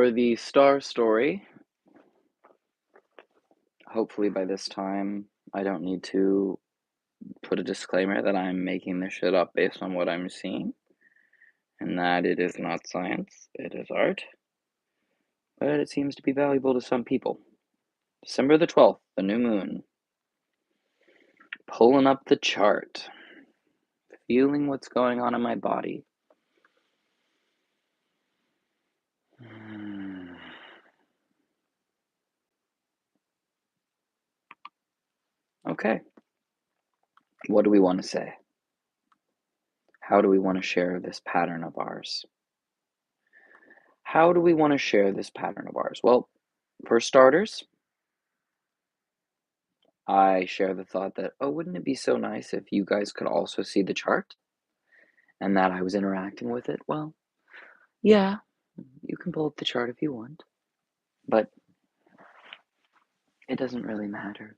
for the star story, hopefully by this time I don't need to put a disclaimer that I'm making this shit up based on what I'm seeing, and that it is not science, it is art, but it seems to be valuable to some people. December the 12th, the new moon. Pulling up the chart, feeling what's going on in my body. Okay, what do we want to say? How do we want to share this pattern of ours? How do we want to share this pattern of ours? Well, for starters, I share the thought that, oh, wouldn't it be so nice if you guys could also see the chart and that I was interacting with it? Well, yeah, you can pull up the chart if you want, but it doesn't really matter.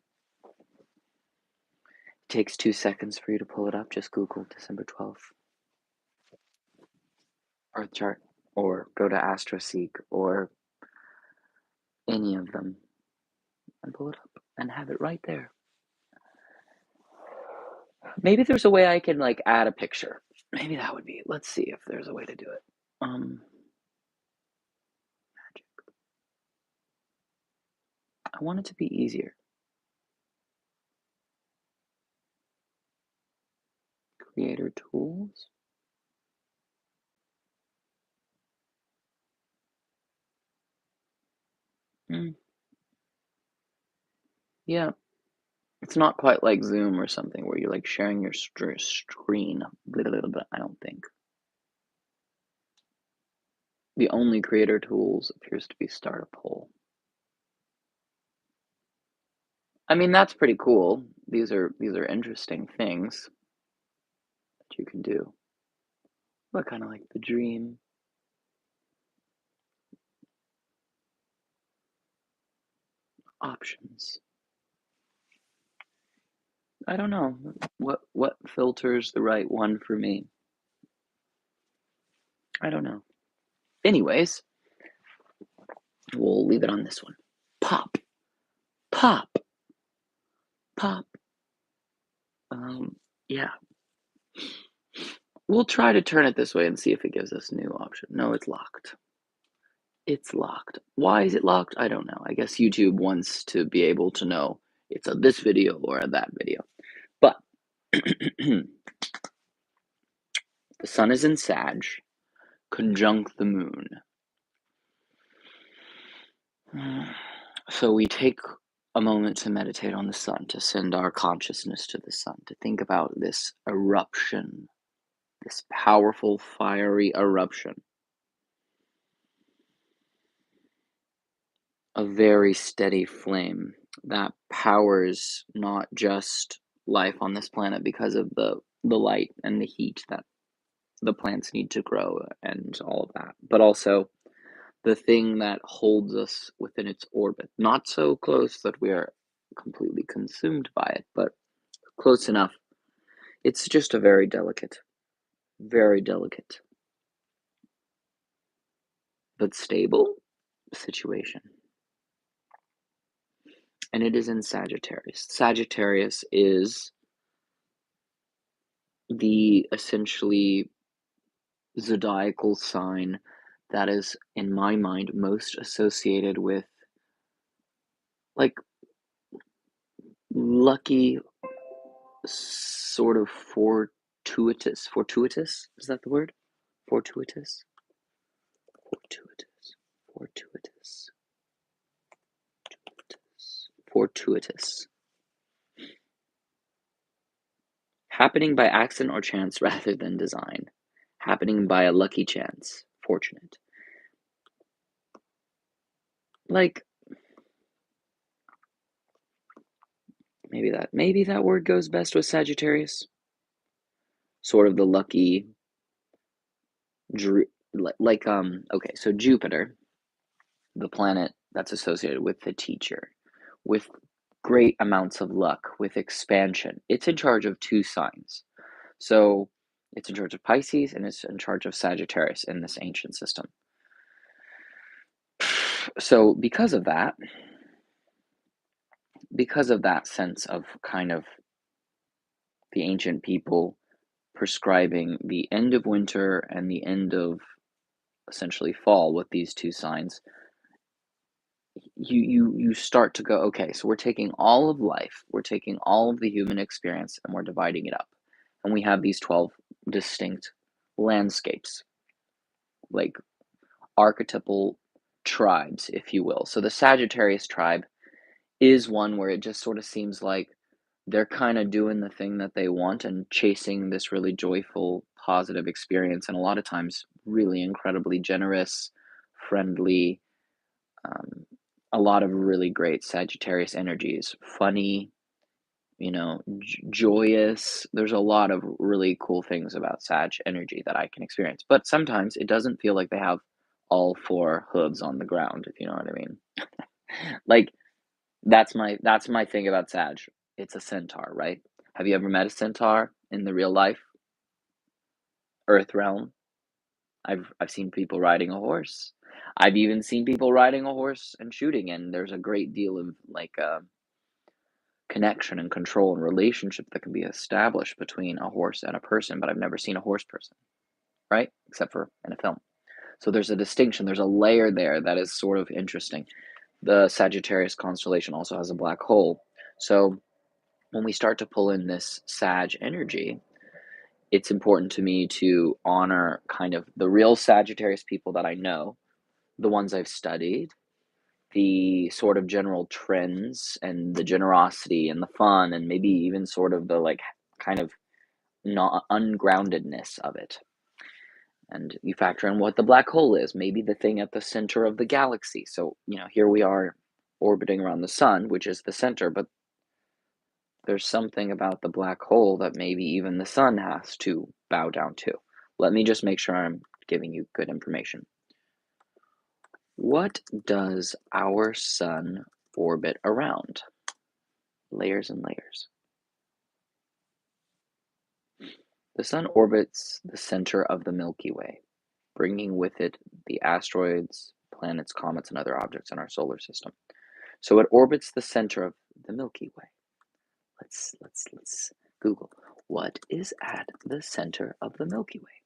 It takes 2 seconds for you to pull it up. Just Google December 12th Earth chart, or go to AstroSeek, or any of them, and pull it up and have it right there. Maybe there's a way I can like add a picture. Maybe that would be, let's see if there's a way to do it. Magic. I want it to be easier. Creator tools. Yeah, it's not quite like Zoom or something where you're like sharing your screen a little bit, I don't think. The only creator tools appears to be start a poll. I mean, that's pretty cool. These are interesting things that you can do. But kind of like the dream. Options. I don't know what filters the right one for me. I don't know. Anyways, we'll leave it on this one. Pop, pop, pop. Yeah. We'll try to turn it this way and see if it gives us a new option. No, it's locked. It's locked. Why is it locked? I don't know. I guess YouTube wants to be able to know it's a this video or a that video. But the sun is in Sag, conjunct the moon. So we take a moment to meditate on the sun, to send our consciousness to the sun, to think about this eruption, this powerful, fiery eruption. A very steady flame that powers not just life on this planet because of the light and the heat that the plants need to grow and all of that, but also the thing that holds us within its orbit. Not so close that we are completely consumed by it, but close enough. It's just a very delicate, but stable situation. And it is in Sagittarius. Sagittarius is the essentially zodiacal sign that is, in my mind, most associated with like lucky, sort of fortuitous. Fortuitous? Is that the word? Fortuitous? Fortuitous. Happening by accident or chance rather than design. Happening by a lucky chance. Fortunate. Like, maybe that word goes best with Sagittarius. Sort of the lucky, okay, so Jupiter, the planet that's associated with the teacher, with great amounts of luck, with expansion. It's in charge of 2 signs. So it's in charge of Pisces and it's in charge of Sagittarius in this ancient system. So because of that sense of kind of the ancient people prescribing the end of winter and the end of essentially fall with these two signs, you start to go, okay, so we're taking all of life, we're taking all of the human experience, and we're dividing it up. And we have these 12 distinct landscapes, like archetypal tribes, if you will. So the Sagittarius tribe is one where it just sort of seems like they're kind of doing the thing that they want and chasing this really joyful, positive experience, and a lot of times really incredibly generous, friendly, um, a lot of really great Sagittarius energies, funny, joyous. There's a lot of really cool things about Sag energy that I can experience, but sometimes it doesn't feel like they have all four hooves on the ground, if you know what I mean. Like that's my thing about Sag. It's a centaur, right? Have you ever met a centaur in the real life Earth realm? I've seen people riding a horse. I've even seen people riding a horse and shooting, and there's a great deal of like connection and control and relationship that can be established between a horse and a person, but I've never seen a horse person, right? Except for in a film. So there's a distinction, there's a layer there that is sort of interesting. The Sagittarius constellation also has a black hole. So when we start to pull in this Sag energy, it's important to me to honor kind of the real Sagittarius people that I know, the ones I've studied, the sort of general trends and the generosity and the fun and maybe even sort of the like kind of not ungroundedness of it. And you factor in what the black hole is, maybe the thing at the center of the galaxy. So, here we are orbiting around the sun, which is the center, but there's something about the black hole that maybe even the sun has to bow down to. Let me just make sure I'm giving you good information. What does our sun orbit around? Layers and layers. The sun orbits the center of the Milky Way, bringing with it the asteroids, planets, comets, and other objects in our solar system. So it orbits the center of the Milky Way. Let's Google. What is at the center of the Milky Way?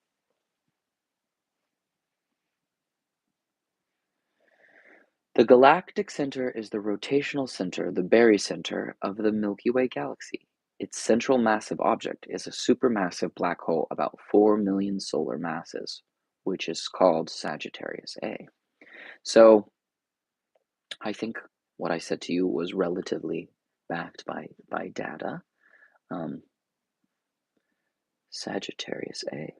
The galactic center is the rotational center, the barycenter of the Milky Way galaxy. Its central massive object is a supermassive black hole about 4 million solar masses, which is called Sagittarius A. So I think what I said to you was relatively backed by data. Um, Sagittarius A.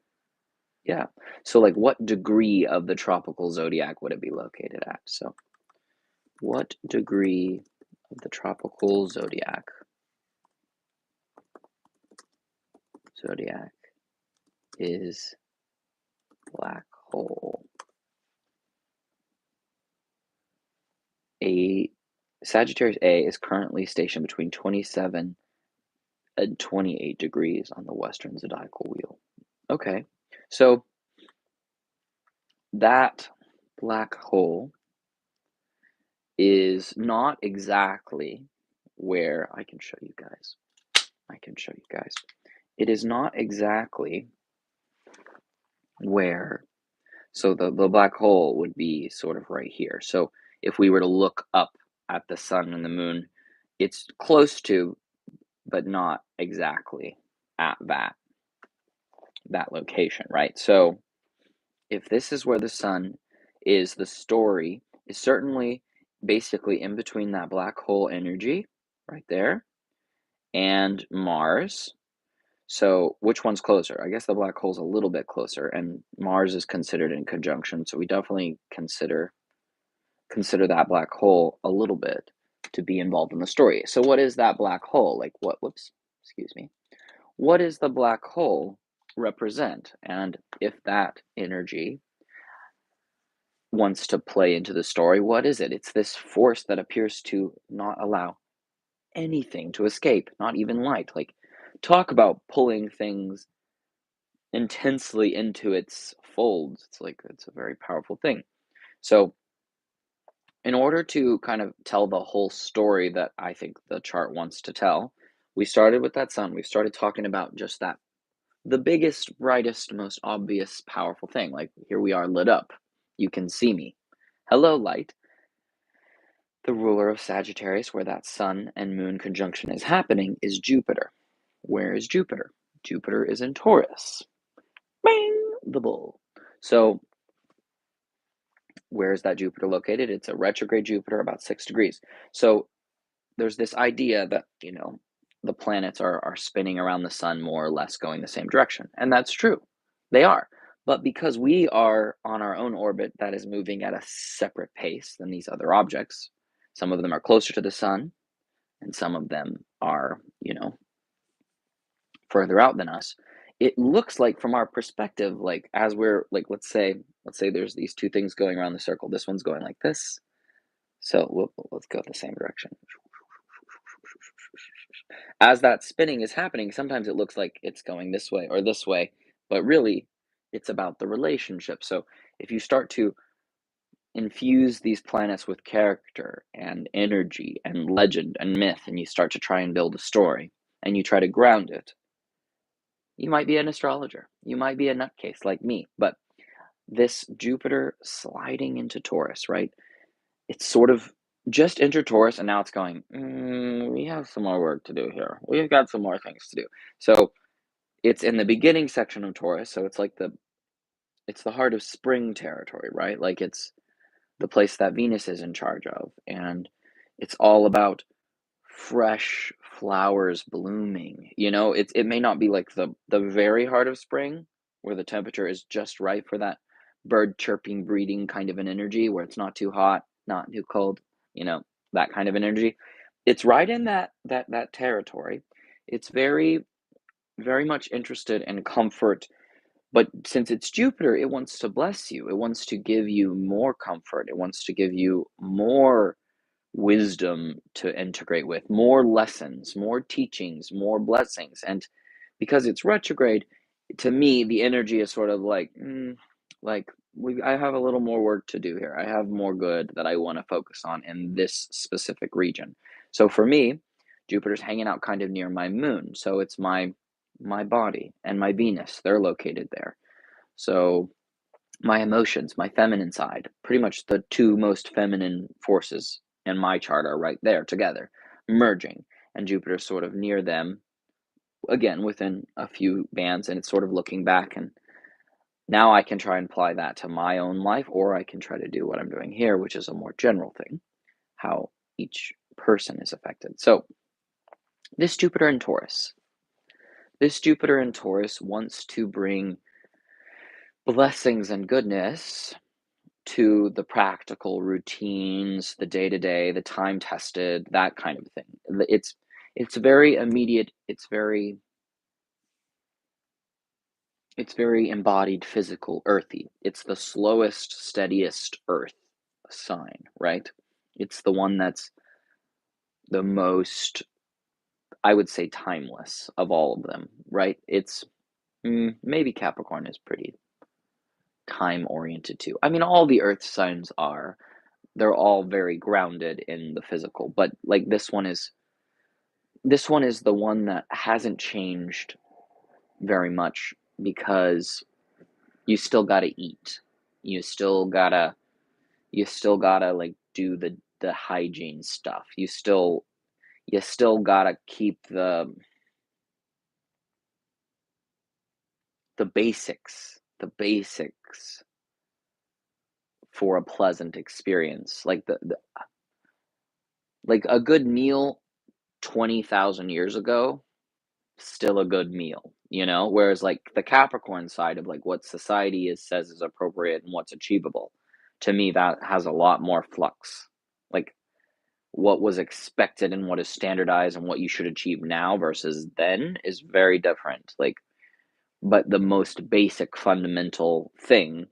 Yeah. So, like, what degree of the tropical zodiac would it be located at? So, what degree of the tropical zodiac is black hole? A Sagittarius A is currently stationed between 27 and 28 degrees on the western zodiacal wheel. Okay. So, that black hole is not exactly where I can show you guys. It is not exactly where, so the black hole would be sort of right here. So if we were to look up at the sun and the moon, it's close to, but not exactly at that location, right? So if this is where the sun is, the story is certainly basically in between that black hole energy right there and Mars. So which one's closer? I guess the black hole's a little bit closer, and Mars is considered in conjunction, so we definitely consider that black hole a little bit to be involved in the story. So what is that black hole? Like excuse me. What does the black hole represent? And if that energy wants to play into the story, what is it? It's this force that appears to not allow anything to escape, not even light. Like, talk about pulling things intensely into its folds. It's like, it's a very powerful thing. So in order to kind of tell the whole story that I think the chart wants to tell, we started with that sun. We started talking about just that, the biggest, brightest, most obvious, powerful thing. Like, here we are lit up. You can see me. Hello, light. The ruler of Sagittarius, where that sun and moon conjunction is happening, is Jupiter. Where is Jupiter? Jupiter is in Taurus. Bang! The bull. So, where is that Jupiter located? It's a retrograde Jupiter, about 6 degrees. So, there's this idea that, the planets are spinning around the sun more or less going the same direction. And that's true. They are. But because we are on our own orbit that is moving at a separate pace than these other objects, some of them are closer to the sun, and some of them are, further out than us. It looks like from our perspective, like as we're like, let's say there's these two things going around the circle. This one's going like this. So let's go the same direction. As that spinning is happening, sometimes it looks like it's going this way or this way, but really it's about the relationship. So if you start to infuse these planets with character and energy and legend and myth, and you start to try and build a story and you try to ground it, you might be an astrologer. You might be a nutcase like me, but this Jupiter sliding into Taurus, right? It's sort of just entered Taurus, and now it's going, we have some more work to do here. We've got some more things to do. So it's in the beginning section of Taurus, so it's the heart of spring territory, right? Like it's the place that Venus is in charge of, and it's all about fresh flowers blooming. It may not be like the very heart of spring where the temperature is just right for that bird chirping breeding kind of an energy where it's not too hot, not too cold, you know, that kind of an energy. It's right in that territory. It's very very much interested in comfort, but since it's Jupiter, it wants to bless you. It wants to give you more comfort. It wants to give you more wisdom to integrate with, more lessons, more teachings, more blessings. And because it's retrograde, to me, the energy is sort of like I have a little more work to do here. I have more good that I want to focus on in this specific region. So for me, Jupiter's hanging out kind of near my moon. So it's my body and my Venus. They're located there. So my emotions, my feminine side, pretty much the two most feminine forces in my chart are right there together, merging. And Jupiter's sort of near them, again, within a few bands, and it's sort of looking back. And now I can try and apply that to my own life, or I can try to do what I'm doing here, which is a more general thing, how each person is affected. So, this Jupiter in Taurus. This Jupiter in Taurus wants to bring blessings and goodness to the practical routines, the day to day, the time tested, that kind of thing. It's very immediate. It's very embodied, physical, earthy. It's the slowest, steadiest Earth sign, right? It's the one that's the most, I would say, timeless of all of them, right? It's maybe Capricorn is pretty time oriented too. I mean, all the Earth signs are. They're all very grounded in the physical, but like this one is the one that hasn't changed very much because you still got to eat. You still got to like do the hygiene stuff. You still got to keep the basics for a pleasant experience. Like like a good meal 20,000 years ago, still a good meal, whereas like the Capricorn side of like what society says is appropriate and what's achievable, to me that has a lot more flux. Like what was expected and what is standardized and what you should achieve now versus then is very different. Like, but the most basic fundamental thing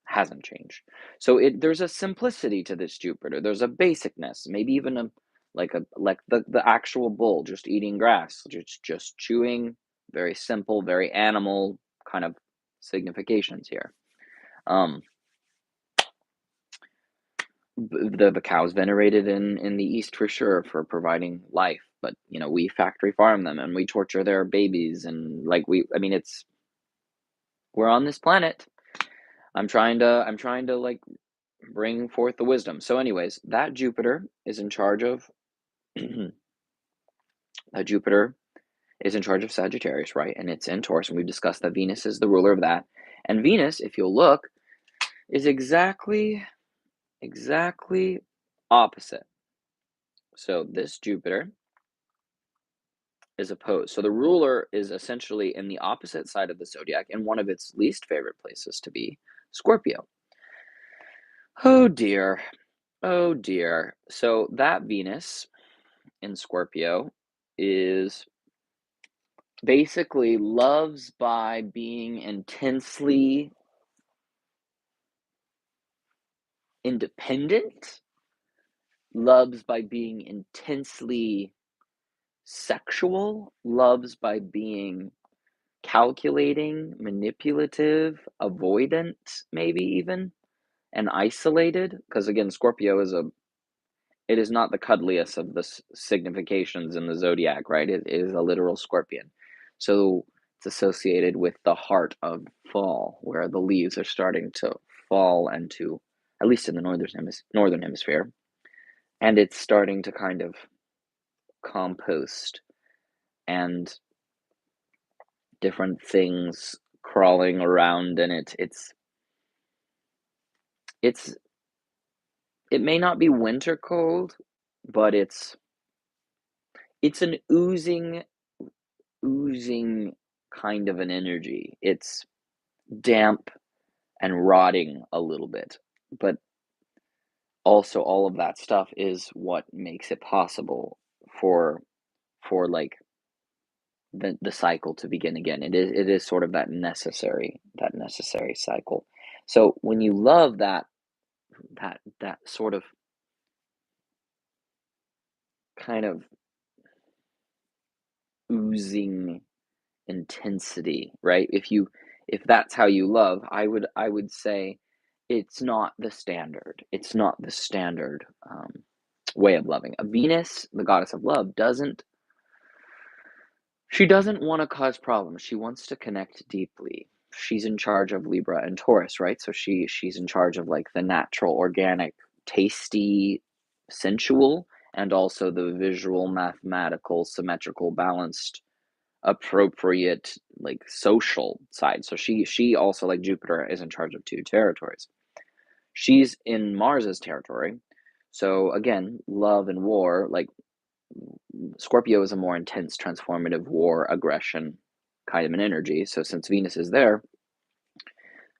hasn't changed. So there's a simplicity to this Jupiter. There's a basicness, maybe even like the actual bull just eating grass, just chewing, very simple, very animal kind of significations here. Um the cow's venerated in the East for sure for providing life, but, we factory farm them and we torture their babies and, like, I mean, we're on this planet. I'm trying to, like, bring forth the wisdom. So anyways, that Jupiter is in charge of that Jupiter is in charge of Sagittarius, right? And it's in Taurus, and we've discussed that Venus is the ruler of that. And Venus, if you'll look, is exactly opposite. So this Jupiter is opposed. So the ruler is essentially in the opposite side of the zodiac in one of its least favorite places to be, Scorpio. Oh dear. Oh dear. So that Venus in Scorpio is basically loves by being intensely independent, loves by being intensely sexual, loves by being calculating, manipulative, avoidant, maybe even, and isolated. Because again, Scorpio it is not the cuddliest of the significations in the zodiac, right? It is a literal scorpion. So it's associated with the heart of fall, where the leaves are starting to fall into, at least in the northern hemisphere, and it's starting to kind of compost and different things crawling around in it. It's it may not be winter cold, but it's an oozing kind of an energy. It's damp and rotting a little bit, but also all of that stuff is what makes it possible for like the cycle to begin again. It is sort of that necessary cycle. So when you love that sort of kind of oozing intensity, right? If that's how you love, I would say it's not the standard way of loving. A Venus, the goddess of love, she doesn't want to cause problems. She wants to connect deeply. She's in charge of Libra and Taurus, right? So she's in charge of like the natural, organic, tasty, sensual, and also the visual, mathematical, symmetrical, balanced, appropriate, like social side. So she also, like Jupiter, is in charge of two territories. She's in Mars's territory. So again, love and war, like Scorpio is a more intense, transformative war, aggression kind of an energy. So since Venus is there,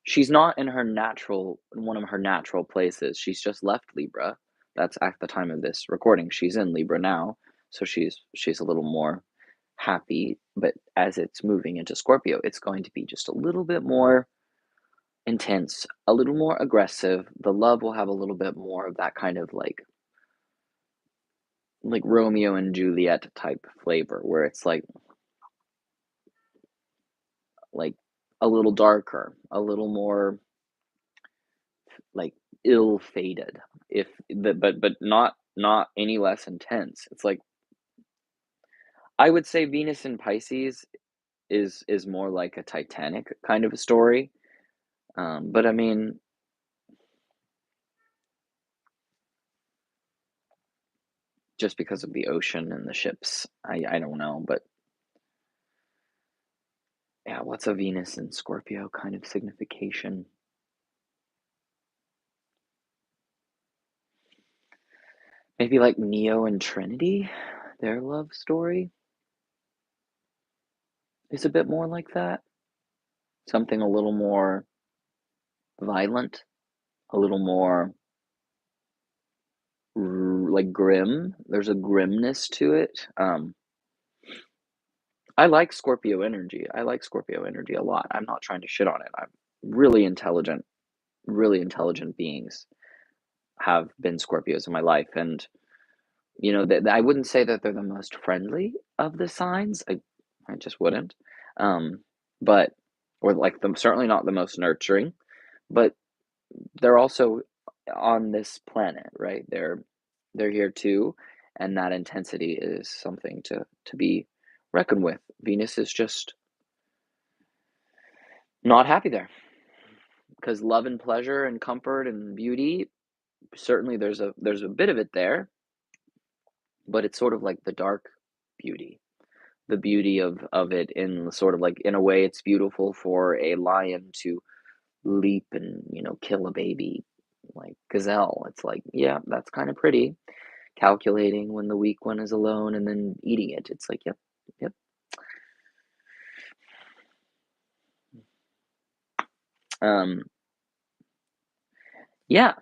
she's not in one of her natural places. She's just left Libra. That's at the time of this recording. She's in Libra now, so she's a little more happy. But as it's moving into Scorpio, it's going to be just a little bit more intense, a little more aggressive. The love will have a little bit more of that kind of like Romeo and Juliet type flavor, where it's like a little darker, a little more like ill-fated, if the but not any less intense. It's like I would say Venus in Pisces is more like a Titanic kind of a story. But I mean, just because of the ocean and the ships, I don't know, but yeah, what's a Venus in Scorpio kind of signification? Maybe like Neo and Trinity, their love story is a bit more like that. Something a little more violent, a little more like grim. There's a grimness to it. I like Scorpio energy. I like Scorpio energy a lot. I'm not trying to shit on it. I'm really intelligent beings have been Scorpios in my life, and I wouldn't say that they're the most friendly of the signs. I just wouldn't. Um, but or like them certainly not the most nurturing, but they're also on this planet, right? They're here too, and that intensity is something to be reckoned with. Venus is just not happy there because love and pleasure and comfort and beauty, certainly there's a bit of it there, but it's sort of like the dark beauty. The beauty of it in sort of like in a way it's beautiful for a lion to leap and, kill a baby like gazelle. It's like, yeah, that's kind of pretty. Calculating when the weak one is alone and then eating it. It's like, yep, yep. Um, yeah,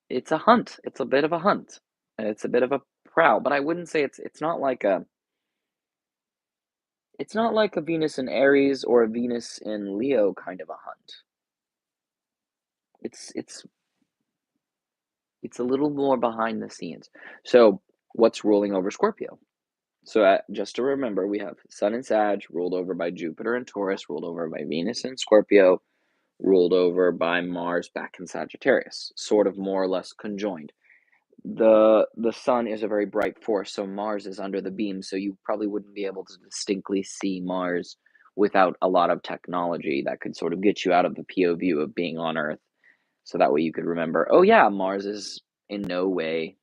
it's a hunt. It's a bit of a hunt. And it's a bit of a prowl, but I wouldn't say it's not like a Venus in Aries or a Venus in Leo kind of a hunt. It's a little more behind the scenes. So, what's ruling over Scorpio? So, just to remember, we have Sun in Sag ruled over by Jupiter and Taurus, ruled over by Venus and Scorpio, ruled over by Mars back in Sagittarius, sort of more or less conjoined. The sun is a very bright force, so Mars is under the beam, so you probably wouldn't be able to distinctly see Mars without a lot of technology that could sort of get you out of the POV of being on Earth. So that way you could remember, oh yeah, Mars is in no way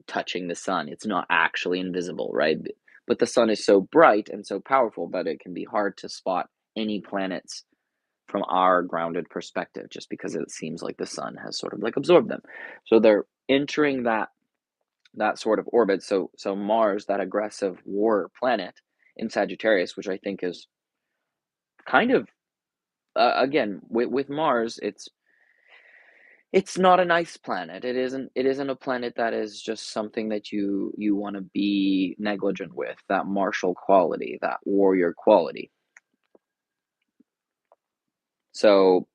touching the sun. It's not actually invisible, right? But the sun is so bright and so powerful that it can be hard to spot any planets from our grounded perspective just because it seems like the sun has sort of like absorbed them. So they're entering that sort of orbit. So Mars, that aggressive war planet in Sagittarius, which I think is kind of again with Mars, it's not a nice planet. It isn't a planet that is just something that you want to be negligent with, that martial quality, that warrior quality. So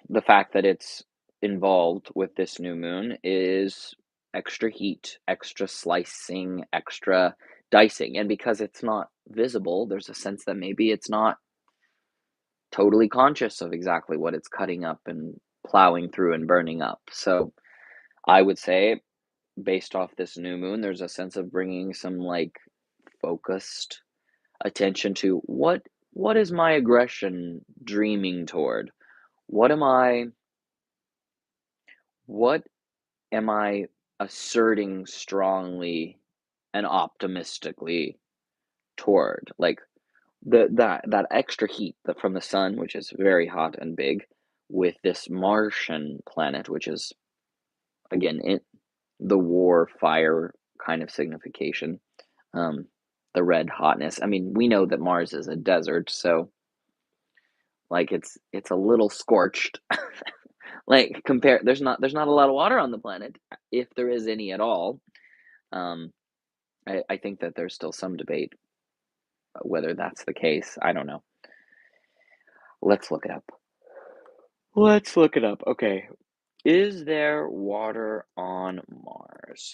the fact that it's involved with this new moon is extra heat, extra slicing, extra dicing. And because it's not visible, there's a sense that maybe it's not totally conscious of exactly what it's cutting up and plowing through and burning up. So I would say, based off this new moon, there's a sense of bringing some like focused attention to what is my aggression dreaming toward? What am I what am I asserting strongly and optimistically toward? Like that extra heat that from the sun, which is very hot and big, with this Martian planet, which is again the war fire kind of signification. Um, the red hotness. I mean, we know that Mars is a desert, so like it's a little scorched. Like compare, there's not a lot of water on the planet, if there is any at all. Um, I think that there's still some debate whether that's the case. I don't know. Let's look it up. Let's look it up. Okay. Is there water on Mars?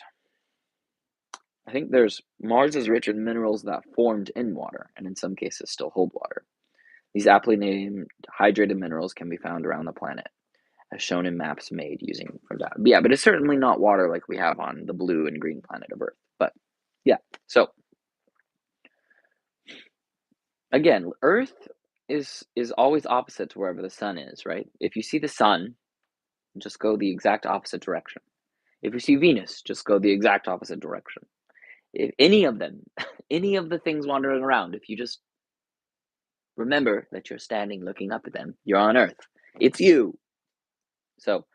I think there's Mars is rich in minerals that formed in water and in some cases still hold water. These aptly named hydrated minerals can be found around the planet, as shown in maps made using from data. Yeah, but it's certainly not water like we have on the blue and green planet of Earth. But yeah, so again, Earth is always opposite to wherever the sun is, right? If you see the sun, just go the exact opposite direction. If you see Venus, just go the exact opposite direction. If any of them, any of the things wandering around, if you just remember that you're standing looking up at them, you're on Earth. It's you. So,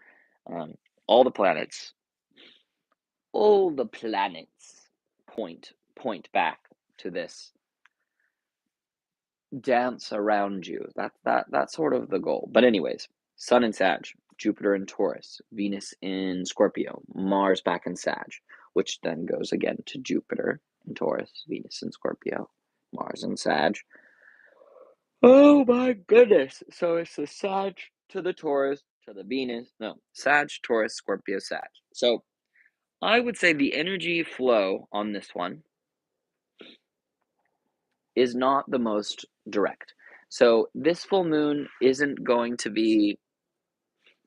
um, all the planets, all the planets point back to this dance around you. That's sort of the goal. But anyways, Sun in Sag, Jupiter in Taurus, Venus in Scorpio, Mars back in Sag, which then goes again to Jupiter in Taurus, Venus in Scorpio, Mars in Sag. Oh my goodness. So it's the Sag to the Taurus to the Venus. No, Sag, Taurus, Scorpio, Sag. So I would say the energy flow on this one is not the most direct. So this full moon isn't going to be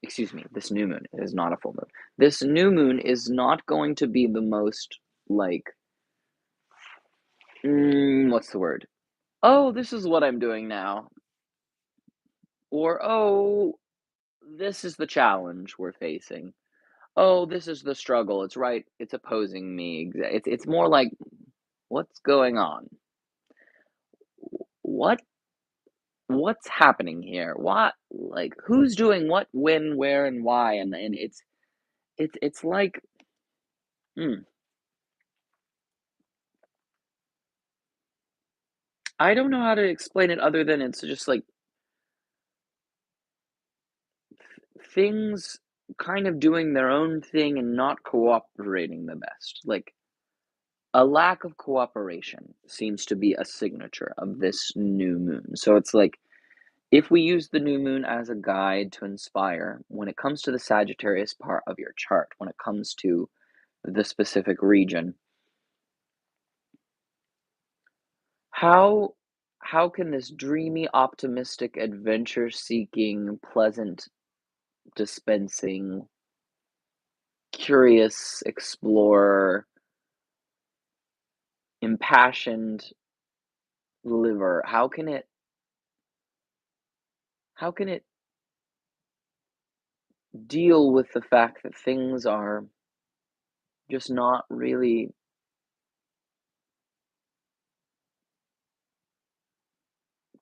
excuse me, this new moon, it is not a full moon. This new moon is not going to be the most, like, what's the word? Oh, this is what I'm doing now. Or, oh, this is the challenge we're facing. Oh, this is the struggle. It's right. It's opposing me. It's more like, what's going on? What what's happening here? What, like, who's doing what, when, where, and why? And it's like, hmm, I don't know how to explain it other than it's just like things kind of doing their own thing and not cooperating the best. Like, a lack of cooperation seems to be a signature of this new moon. So it's like, if we use the new moon as a guide to inspire, when it comes to the Sagittarius part of your chart, when it comes to the specific region, how how can this dreamy, optimistic, adventure-seeking, pleasant, dispensing, curious explorer, impassioned liver, how can it deal with the fact that things are just not really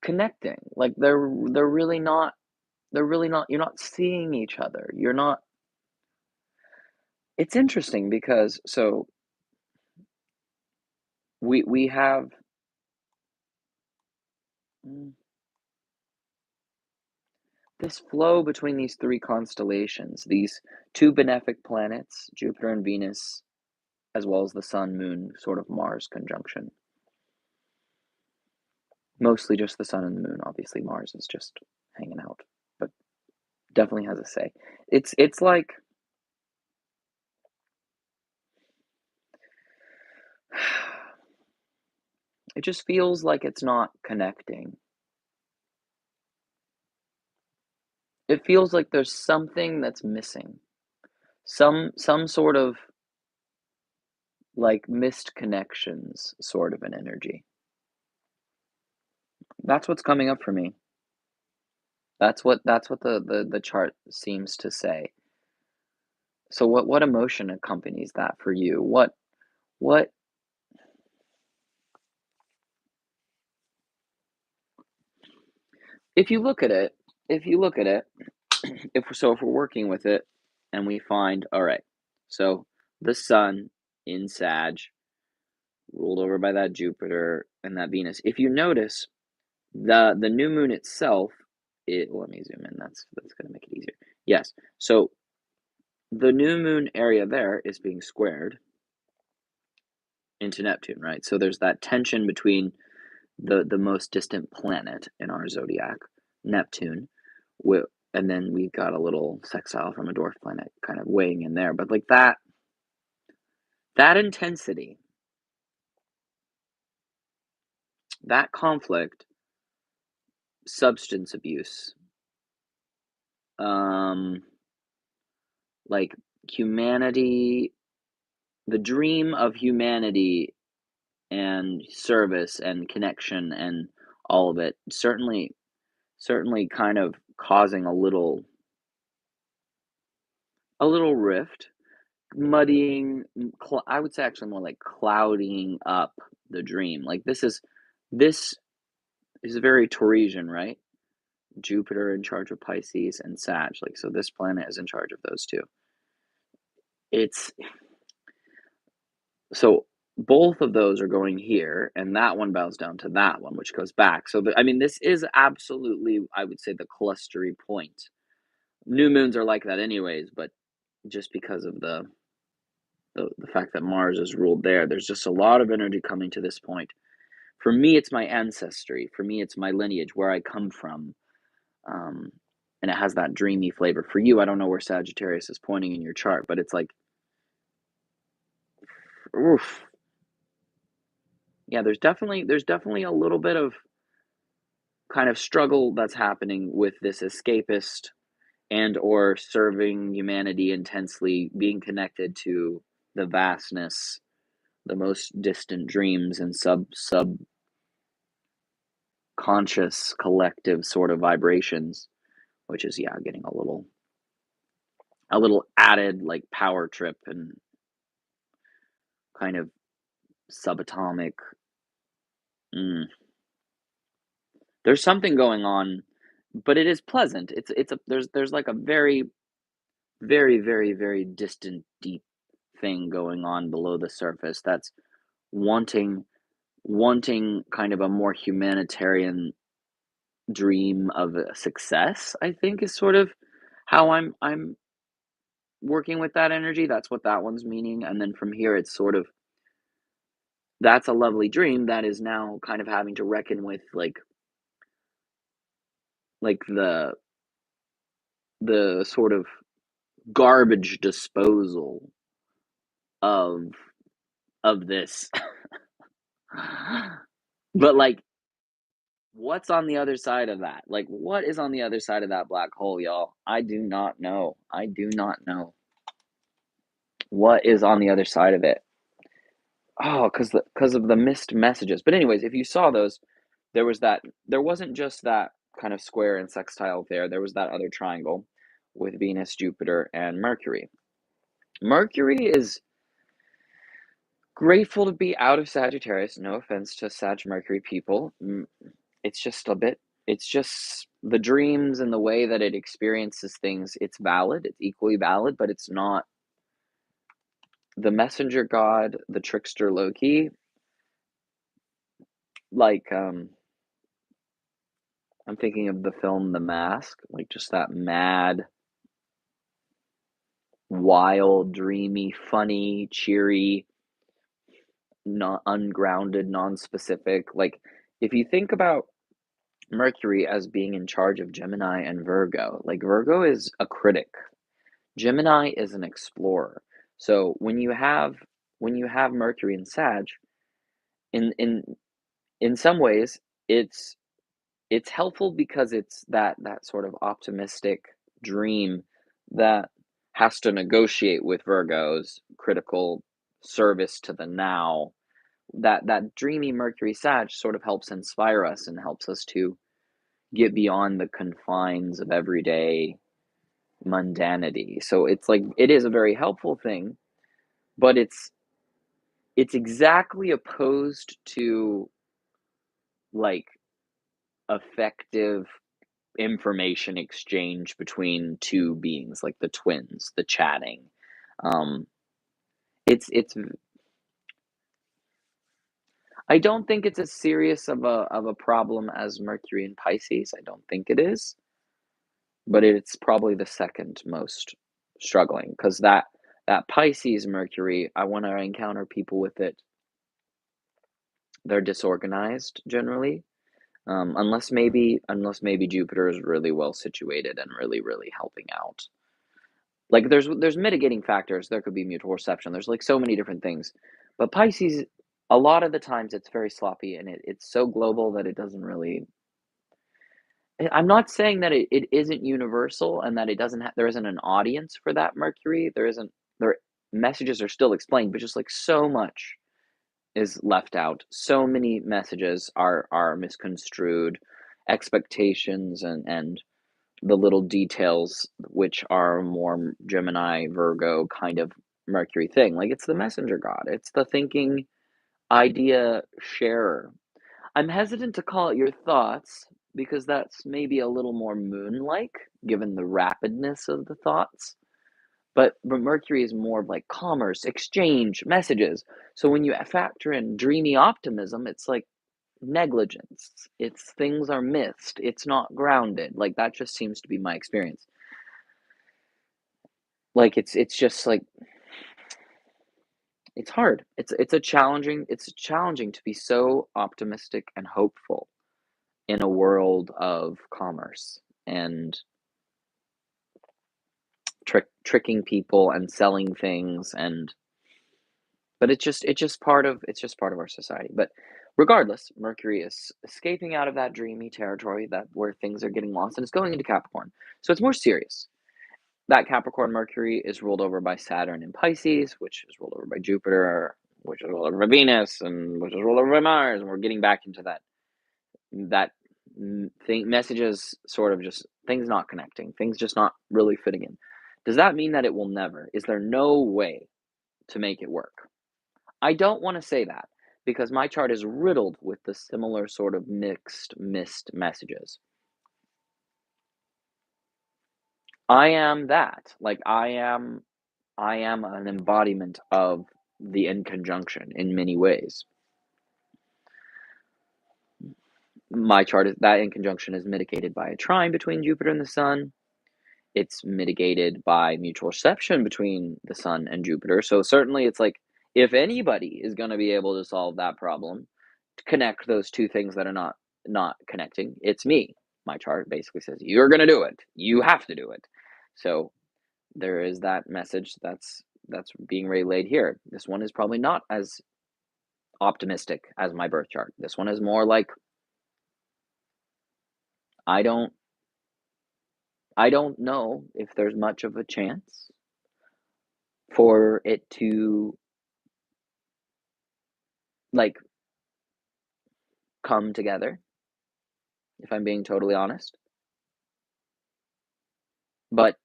connecting? Like, they're really not, you're not seeing each other. You're not It's interesting because so we have mm, this flow between these three constellations, these two benefic planets, Jupiter and Venus, as well as the Sun, Moon, sort of Mars conjunction. Mostly just the Sun and the Moon. Obviously, Mars is just hanging out, but definitely has a say. It's like it just feels like it's not connecting. It feels like there's something that's missing. Some sort of like missed connections sort of an energy. That's what's coming up for me. That's what the chart seems to say. So what emotion accompanies that for you? What if you look at it, if you look at it, if we're working with it and we find, all right, so the sun in Sag, ruled over by that Jupiter and that Venus. If you notice, the new moon itself, let me zoom in. That's gonna make it easier. Yes. So the new moon area there is being squared into Neptune, right? So there's that tension between the most distant planet in our zodiac, Neptune, wi- and then we've got a little sextile from a dwarf planet kind of weighing in there. But like that intensity, that conflict, substance abuse, um, like humanity, the dream of humanity and service and connection and all of it, certainly kind of causing a little rift, muddying, I would say actually more like clouding up the dream. Like this is very Tauresian, right? Jupiter in charge of Pisces and Sag. Like, so this planet is in charge of those two. It's so both of those are going here, and that one bows down to that one, which goes back. So I mean, this is absolutely, I would say, the clustery point. New moons are like that anyways, but just because of the fact that Mars is ruled there, there's just a lot of energy coming to this point. For me, it's my ancestry. For me, it's my lineage, where I come from. Um, and it has that dreamy flavor. For you, I don't know where Sagittarius is pointing in your chart, but it's like, oof. Yeah, there's definitely a little bit of kind of struggle that's happening with this escapist and or serving humanity intensely, being connected to the vastness, the most distant dreams and subconscious collective sort of vibrations, which is yeah, getting a little added like power trip and kind of subatomic. Mm, there's something going on, but it is pleasant. It's a there's like a very very very very distant deep thing going on below the surface that's wanting wanting kind of a more humanitarian dream of a success, I think is sort of how I'm working with that energy. That's what that one's meaning. And then from here it's sort of that's a lovely dream that is now kind of having to reckon with like the sort of garbage disposal of this. But like what's on the other side of that? Like what is on the other side of that black hole, y'all? I do not know. I do not know. What is on the other side of it? Oh, because of the missed messages. But anyways, if you saw those, there wasn't just that kind of square and sextile there. There was that other triangle with Venus, Jupiter, and Mercury. Mercury is grateful to be out of Sagittarius. No offense to Sag Mercury people. It's just a bit, it's just the dreams and the way that it experiences things. It's valid, it's equally valid, but it's not the messenger god, the trickster Loki. Like, I'm thinking of the film The Mask, like just that mad, wild, dreamy, funny, cheery, not ungrounded, non-specific. Like, if you think about Mercury as being in charge of Gemini and Virgo, like Virgo is a critic, Gemini is an explorer. So when you have Mercury in Sag, in in in some ways, it's helpful because it's that sort of optimistic dream that has to negotiate with Virgo's critical service to the now. That dreamy Mercury Sag sort of helps inspire us and helps us to get beyond the confines of everyday mundanity. So it's like it is a very helpful thing, but it's exactly opposed to like effective information exchange between two beings, like the twins, the chatting. Um, it's I don't think it's as serious of a problem as Mercury in Pisces. I don't think it is, but it's probably the second most struggling because that Pisces Mercury, I want to encounter people with it. They're disorganized generally, unless maybe Jupiter is really well situated and really really helping out. Like there's mitigating factors. There could be mutual reception. There's like so many different things. But Pisces, a lot of the times it's very sloppy and it's so global that it doesn't really. I'm not saying that it isn't universal and that it doesn't there isn't an audience for that Mercury. There isn't there messages are still explained, but just like so much is left out. So many messages are misconstrued, expectations and the little details which are more Gemini, Virgo kind of Mercury thing. Like it's the messenger god. It's the thinking idea sharer. I'm hesitant to call it your thoughts because that's maybe a little more moon-like given the rapidness of the thoughts. But Mercury is more of like commerce, exchange, messages. So when you factor in dreamy optimism, it's like negligence. It's things are missed. It's not grounded. Like that just seems to be my experience. Like it's just like it's hard. It's challenging to be so optimistic and hopeful in a world of commerce and tricking people and selling things and but it's just part of our society. But regardless, Mercury is escaping out of that dreamy territory that where things are getting lost and it's going into Capricorn. So it's more serious. that Capricorn Mercury is ruled over by Saturn in Pisces, which is ruled over by Jupiter, which is ruled over by Venus, and which is ruled over by Mars. And we're getting back into that thing, messages sort of just things not connecting, things just not really fitting in. Does that mean that it will never? Is there no way to make it work? I don't want to say that because my chart is riddled with the similar sort of missed messages. I am that. Like I am an embodiment of the in conjunction in many ways. My chart is that in conjunction is mitigated by a trine between Jupiter and the Sun. It's mitigated by mutual reception between the Sun and Jupiter. So certainly it's like if anybody is going to be able to solve that problem, to connect those two things that are not connecting, it's me. My chart basically says you're going to do it. You have to do it. So there is that message that's being relayed here. This one is probably not as optimistic as my birth chart. This one is more like I don't I don't know if there's much of a chance for it to like come together, if I'm being totally honest. But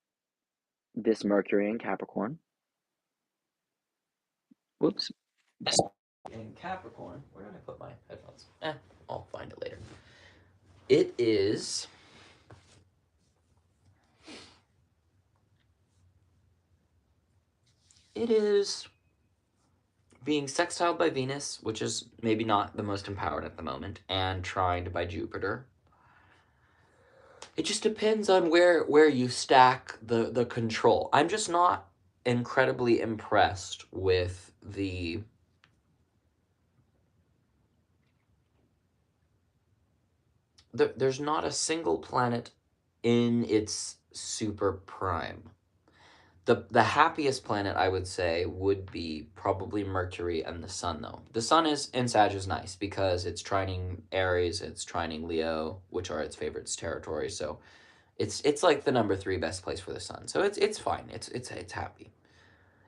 this Mercury in Capricorn, whoops, this in Capricorn, where did I put my headphones? I'll find it later. It is being sextiled by Venus, which is maybe not the most empowered at the moment, and trined by Jupiter. It just depends on where you stack the control. I'm just not incredibly impressed with there's not a single planet in its super prime. The happiest planet, I would say, would be probably Mercury and the Sun, though. The Sun is in Sag is nice because it's trining Aries, it's trining Leo, which are its favorite territories. So it's like the number 3 best place for the Sun. So it's fine. It's happy.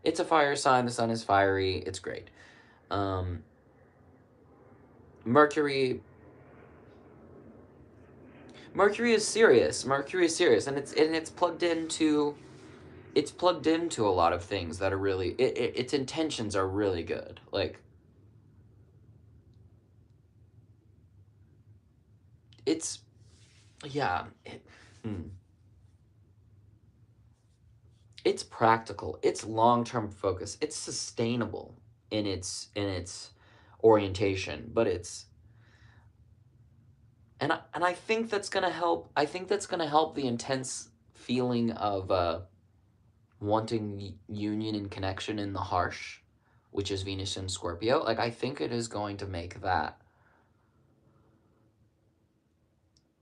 It's a fire sign. The Sun is fiery. It's great. Um, Mercury Mercury is serious. Mercury is serious, and it's plugged into a lot of things that are really its intentions are really good. Like it's yeah, it's practical. It's long-term focus. It's sustainable in its orientation, but it's and I think that's going to help. I think that's going to help the intense feeling of wanting union and connection in the harsh, which is Venus in Scorpio. Like I think it is going to make that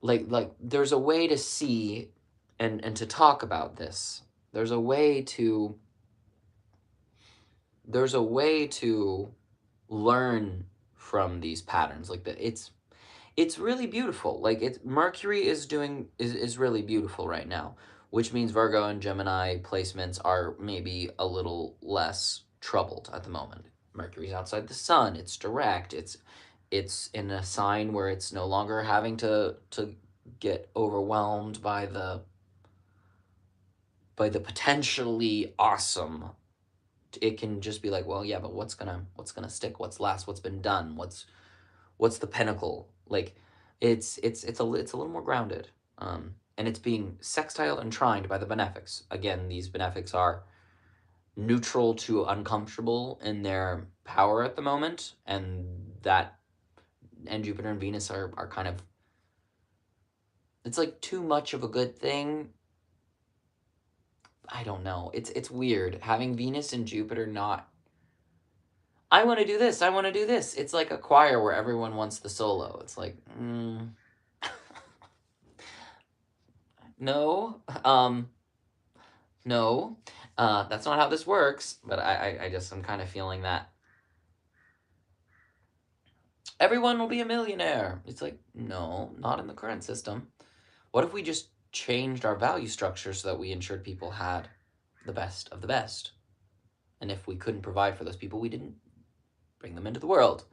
like there's a way to see and to talk about this. There's a way to learn from these patterns. Like that it's really beautiful. Like it's Mercury is really beautiful right now, which means Virgo and Gemini placements are maybe a little less troubled at the moment. Mercury's outside the sun, it's direct, it's in a sign where it's no longer having to get overwhelmed by the potentially awesome. It can just be like, well, yeah, but what's gonna stick? What's last? What's been done? What's the pinnacle? Like, it's a little more grounded. And it's being sextiled and trined by the benefics. Again, these benefics are neutral to uncomfortable in their power at the moment, and Jupiter and Venus are kind of, it's like too much of a good thing. I don't know. It's weird having Venus and Jupiter not. I want to do this. I want to do this. It's like a choir where everyone wants the solo. It's like, no, no, that's not how this works. But I just I'm kind of feeling that everyone will be a millionaire. It's like, no, not in the current system. What if we just changed our value structure so that we ensured people had the best of the best. And if we couldn't provide for those people, we didn't bring them into the world.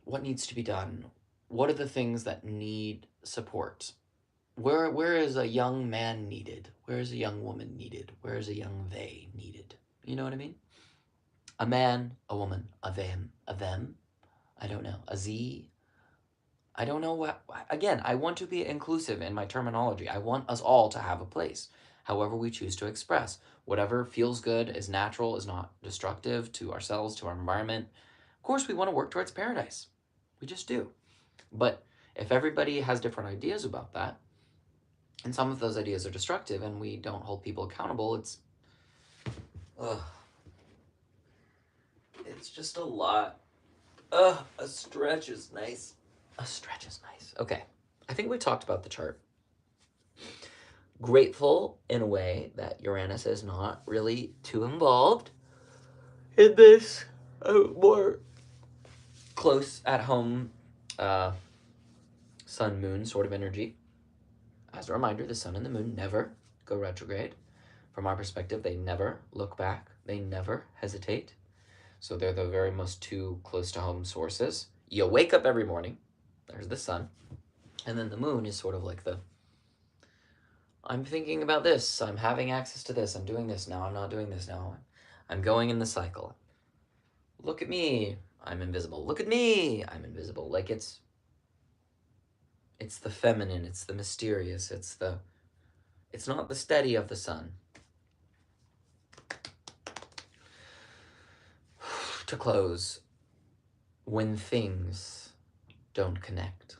What needs to be done? What are the things that need support? Where is a young man needed? Where is a young woman needed? Where is a young they needed? You know what I mean? A man, a woman, a them. I don't know. A Z. I don't know what. Again, I want to be inclusive in my terminology. I want us all to have a place, however we choose to express. Whatever feels good, is natural, is not destructive to ourselves, to our environment. Of course, we want to work towards paradise. We just do. But if everybody has different ideas about that, and some of those ideas are destructive, and we don't hold people accountable, ugh, it's just a lot. Ugh, a stretch is nice. A stretch is nice. Okay, I think we talked about the chart. Grateful in a way that Uranus is not really too involved in this more close at home sun moon sort of energy. As a reminder, the sun and the moon never go retrograde. From our perspective, they never look back, they never hesitate. So they're the very most two close to home sources. You wake up every morning, there's the sun, and then the moon is sort of like I'm thinking about this, I'm having access to this, I'm doing this now, I'm not doing this now, I'm going in the cycle. Look at me, I'm invisible. Look at me, I'm invisible. Like it's the feminine, it's the mysterious, it's not the steady of the sun. To close, when things don't connect.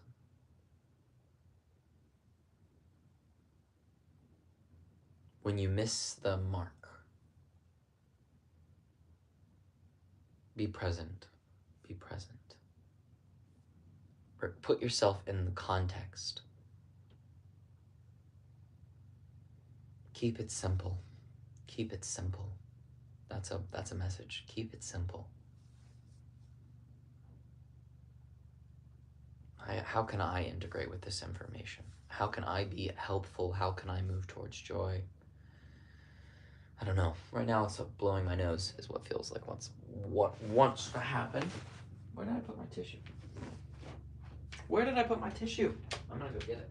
When you miss the mark, be present, be present. Put yourself in the context. Keep it simple. Keep it simple. That's a message. Keep it simple. How can I integrate with this information? How can I be helpful? How can I move towards joy? I don't know. Right now it's blowing my nose is what feels like what wants to happen. Where did I put my tissue? Where did I put my tissue? I'm gonna go get it.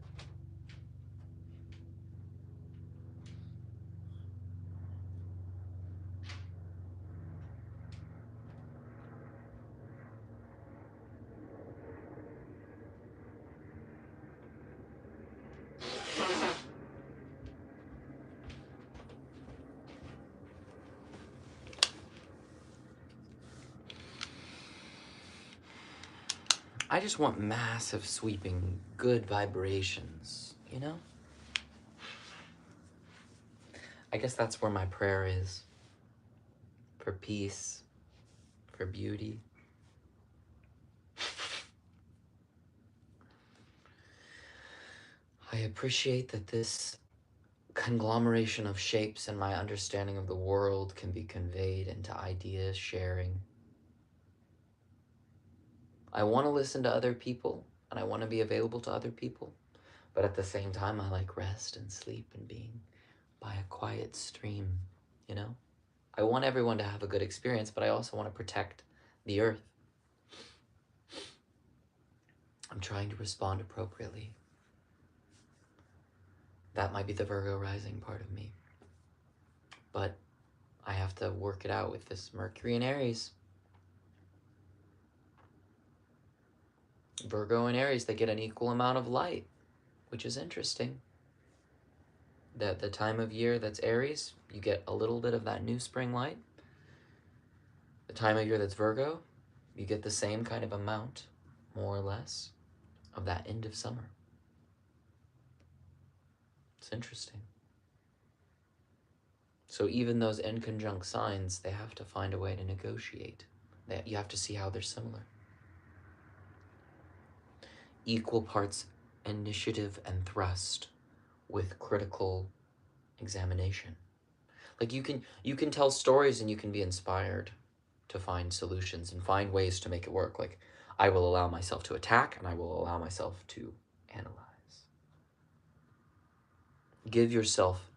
I just want massive, sweeping, good vibrations, you know? I guess that's where my prayer is. For peace, for beauty. I appreciate that this conglomeration of shapes and my understanding of the world can be conveyed into ideas sharing. I want to listen to other people, and I want to be available to other people, but at the same time, I like rest and sleep and being by a quiet stream, you know? I want everyone to have a good experience, but I also want to protect the earth. I'm trying to respond appropriately. That might be the Virgo rising part of me. But I have to work it out with this Mercury and Aries. Virgo and Aries, they get an equal amount of light, which is interesting. That the time of year that's Aries, you get a little bit of that new spring light. The time of year that's Virgo, you get the same kind of amount, more or less, of that end of summer. It's interesting. So even those inconjunct signs, they have to find a way to negotiate. You have to see how they're similar. Equal parts initiative and thrust with critical examination. Like you can tell stories and you can be inspired to find solutions and find ways to make it work. Like I will allow myself to attack and I will allow myself to Analyze. Give yourself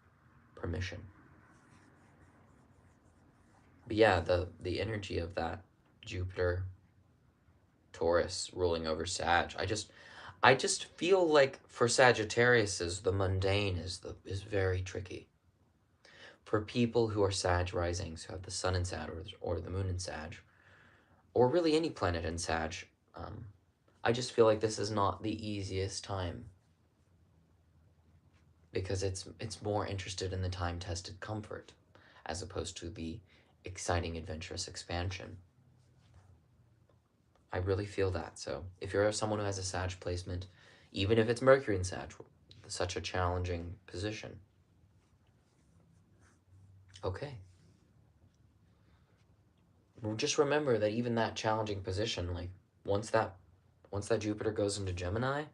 permission. But yeah, the energy of that Jupiter, Taurus ruling over Sag, I just feel like for Sagittarius, the mundane is very tricky. For people who are Sag risings, who have the sun in Sag or the moon in Sag, or really any planet in Sag, I just feel like this is not the easiest time, because it's more interested in the time-tested comfort as opposed to the exciting, adventurous expansion. I really feel that. So if you're someone who has a Sag placement, even if it's Mercury in Sag, such a challenging position. Okay. Just remember that even that challenging position, like once that Jupiter goes into Gemini,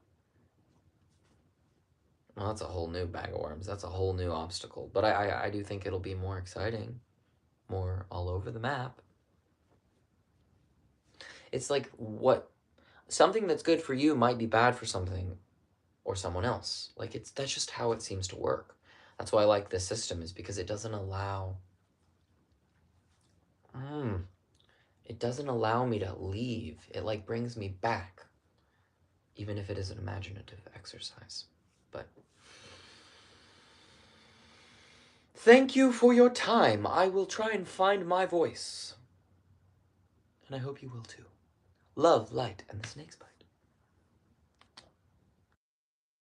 well, that's a whole new bag of worms. That's a whole new obstacle. But I do think it'll be more exciting, more all over the map. It's like something that's good for you might be bad for something or someone else. Like that's just how it seems to work. That's why I like this system, is because it doesn't allow it doesn't allow me to leave. It like brings me back, even if it is an imaginative exercise. But thank you for your time. I will try and find my voice. And I hope you will too. Love, light, and the snake's bite.